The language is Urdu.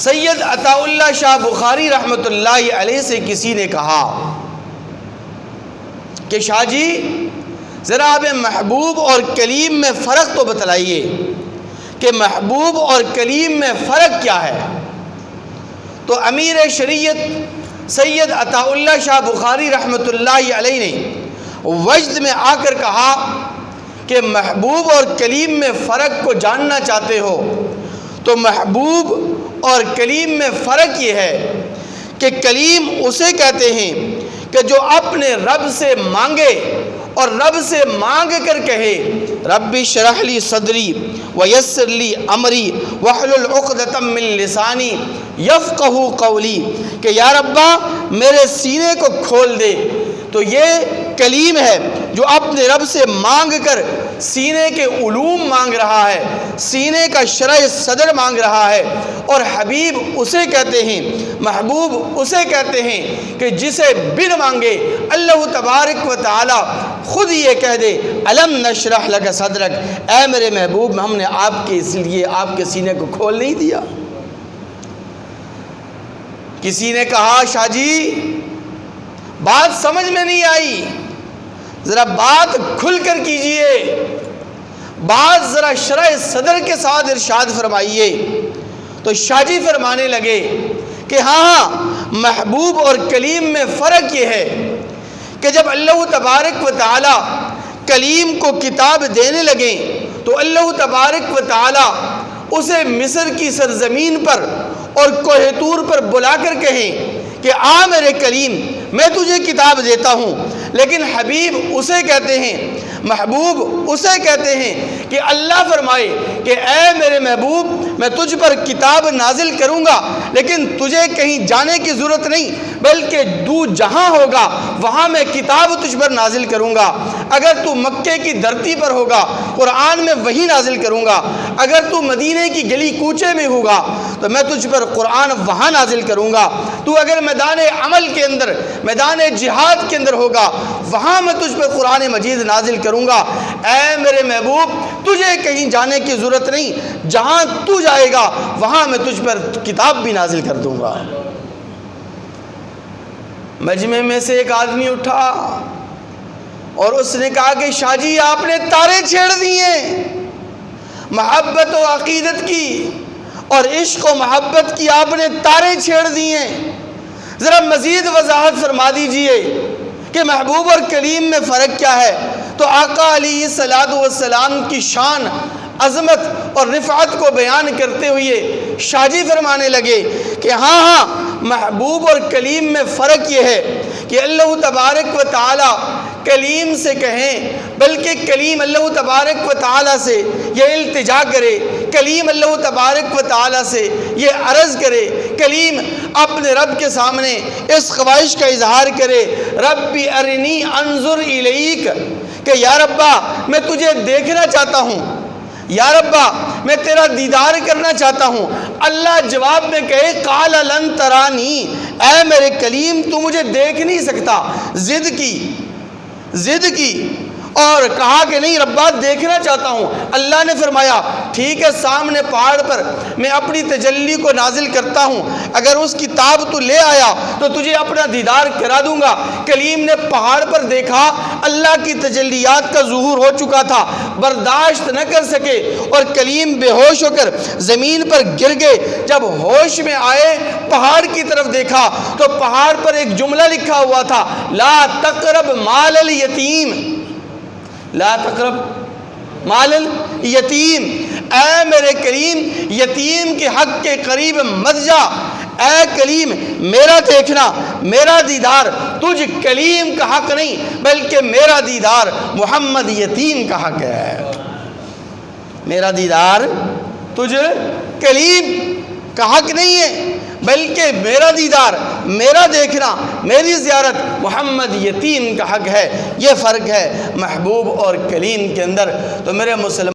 سید عطا اللہ شاہ بخاری رحمۃ اللہ علیہ سے کسی نے کہا کہ شاہ جی ذرا آپ محبوب اور کلیم میں فرق تو بتلائیے کہ محبوب اور کلیم میں فرق کیا ہے۔ تو امیر شریعت سید عطا اللہ شاہ بخاری رحمۃ اللہ علیہ نے وجد میں آ کر کہا کہ محبوب اور کلیم میں فرق کو جاننا چاہتے ہو تو محبوب اور کلیم میں فرق یہ ہے کہ کلیم اسے کہتے ہیں کہ جو اپنے رب سے مانگے اور رب سے مانگ کر کہے رب اشرح لی صدری ویسر لی امری واحلل عقدۃ من لسانی یفقہوا قولی، کہ یا ربا میرے سینے کو کھول دے۔ تو یہ کلیم ہے جو اپنے رب سے مانگ کر سینے کے علوم مانگ رہا ہے، سینے کا شرح صدر مانگ رہا ہے۔ اور حبیب اسے کہتے ہیں، محبوب اسے کہتے ہیں کہ جسے بن مانگے اللہ تبارک و تعالی خود یہ کہہ دے الم نشرح لک صدرک، اے میرے محبوب ہم نے آپ کے اس لیے آپ کے سینے کو کھول نہیں دیا۔ کسی نے کہا شاہ جی بات سمجھ میں نہیں آئی، ذرا بات کھل کر کیجئے، بات ذرا شرح صدر کے ساتھ ارشاد فرمائیے۔ تو شاہ جی فرمانے لگے کہ ہاں محبوب اور کلیم میں فرق یہ ہے کہ جب اللہ تبارک و تعالی کلیم کو کتاب دینے لگے تو اللہ تبارک و تعالی اسے مصر کی سرزمین پر اور کوہ طور پر بلا کر کہیں کہ آ میرے کلیم میں تجھے کتاب دیتا ہوں، لیکن حبیب اسے کہتے ہیں، محبوب اسے کہتے ہیں کہ اللہ فرمائے کہ اے میرے محبوب میں تجھ پر کتاب نازل کروں گا لیکن تجھے کہیں جانے کی ضرورت نہیں، بلکہ تو جہاں ہوگا وہاں میں کتاب تجھ پر نازل کروں گا۔ اگر تو مکے کی دھرتی پر ہوگا قرآن میں وہی نازل کروں گا، اگر تو مدینے کی گلی کوچے میں ہوگا تو میں تجھ پر قرآن وہاں نازل کروں گا، تو اگر میدان عمل کے اندر میدان جہاد کے اندر ہوگا وہاں میں تجھ پر قرآن مجید نازل کروں گا۔ اے میرے محبوب تجھے کہیں جانے کی ضرورت نہیں، جہاں تو جائے گا وہاں میں تجھ پر کتاب بھی نازل کر دوں گا۔ مجمع میں سے ایک آدمی اٹھا اور اس نے کہا کہ شاہ جی آپ نے تارے چھیڑ دیے، محبت و عقیدت کی اور عشق و محبت کی آپ نے تارے چھیڑ دیے، ذرا مزید وضاحت فرما دیجئے کہ محبوب اور کلیم میں فرق کیا ہے۔ تو آقا علیہ السلام کی شان، عظمت اور رفعت کو بیان کرتے ہوئے شاہ جی فرمانے لگے کہ ہاں محبوب اور کلیم میں فرق یہ ہے کہ اللہ تبارک و تعالی کلیم سے کہیں، بلکہ کلیم اللہ تبارک و تعالی سے یہ التجا کرے، کلیم اللہ تبارک و تعالی سے یہ عرض کرے، کلیم اپنے رب کے سامنے اس خواہش کا اظہار کرے ربی ارنی انظر الیک، کہ یا ربا میں تجھے دیکھنا چاہتا ہوں، یا ربا میں تیرا دیدار کرنا چاہتا ہوں۔ اللہ جواب میں کہے قال لن ترانی، اے میرے کلیم تو مجھے دیکھ نہیں سکتا، ضد کی اور کہا کہ نہیں ربا دیکھنا چاہتا ہوں۔ اللہ نے فرمایا ٹھیک ہے سامنے پہاڑ پر میں اپنی تجلی کو نازل کرتا ہوں، اگر اس کتاب تو لے آیا تو تجھے اپنا دیدار کرا دوں گا۔ کلیم نے پہاڑ پر دیکھا اللہ کی تجلیات کا ظہور ہو چکا تھا، برداشت نہ کر سکے اور کلیم بے ہوش ہو کر زمین پر گر گئے۔ جب ہوش میں آئے پہاڑ کی طرف دیکھا تو پہاڑ پر ایک جملہ لکھا ہوا تھا لا تقرب مال الیتیم، لا تقرب مال الیتیم، اے میرے کلیم یتیم کے حق کے قریب مت جا، اے کلیم میرا دیکھنا میرا دیدار تجھ کلیم کا حق نہیں بلکہ میرا دیدار محمد یتیم کا حق ہے، میرا دیدار تجھ کلیم کا حق نہیں ہے بلکہ میرا دیدار میرا دیکھنا میری زیارت محمد یتیم کا حق ہے۔ یہ فرق ہے محبوب اور کلیم کے اندر۔ تو میرے مسلمان